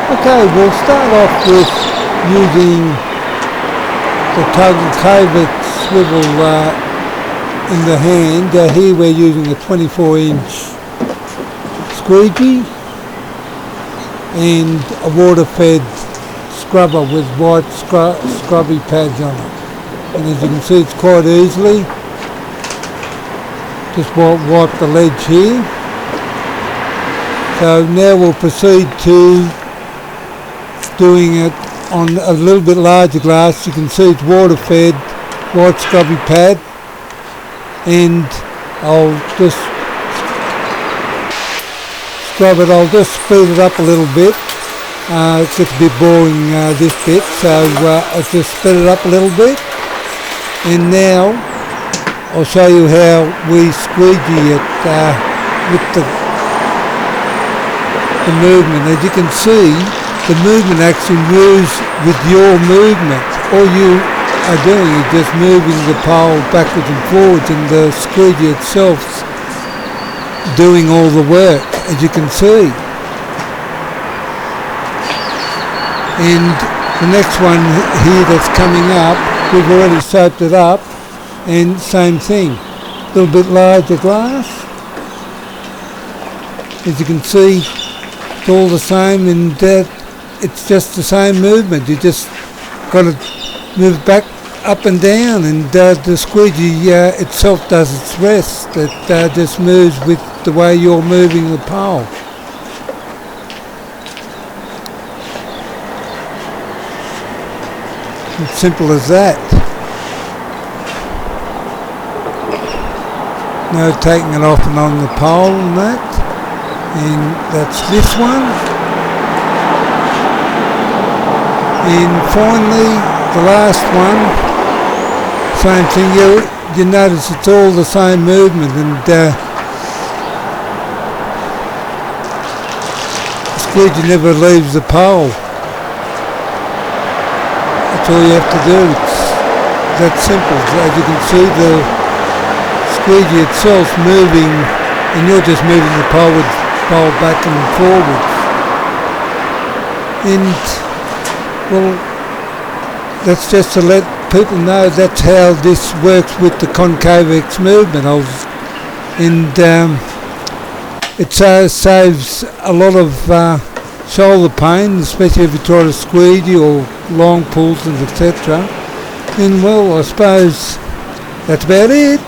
Okay, we'll start off with using the ConCavex swivel in the hand. Here we're using a 24-inch squeegee and a water-fed scrubber with white scrubby pads on it. And as you can see, it's quite easily. Just wipe the ledge here. So now we'll proceed to doing it on a little bit larger glass. You can see it's water-fed, white scrubby pad, and I'll just scrub it. I'll just speed it up a little bit. It gets a bit boring this bit, so I'll just speed it up a little bit. And now I'll show you how we squeegee it with the movement. As you can see, the movement actually moves with your movement. All you are doing is just moving the pole backwards and forwards, and the squeegee itself's doing all the work, as you can see. And the next one here that's coming up, we've already soaped it up, and same thing, a little bit larger glass. As you can see, it's all the same, and it's just the same movement. You just got to move back, up and down, and the squeegee itself does its rest. It just moves with the way you're moving the pole. It's simple as that. No taking it off and on the pole and that. And that's this one. And finally, the last one, same thing. You notice it's all the same movement, and the squeegee never leaves the pole. That's all you have to do. It's that simple. As you can see, the squeegee itself moving, and you're just moving the pole back and forwards. And well, that's just to let people know that's how this works with the ConCavex movement. It saves a lot of shoulder pain, especially if you try to squeegee or long pulls and etc. And well, I suppose that's about it.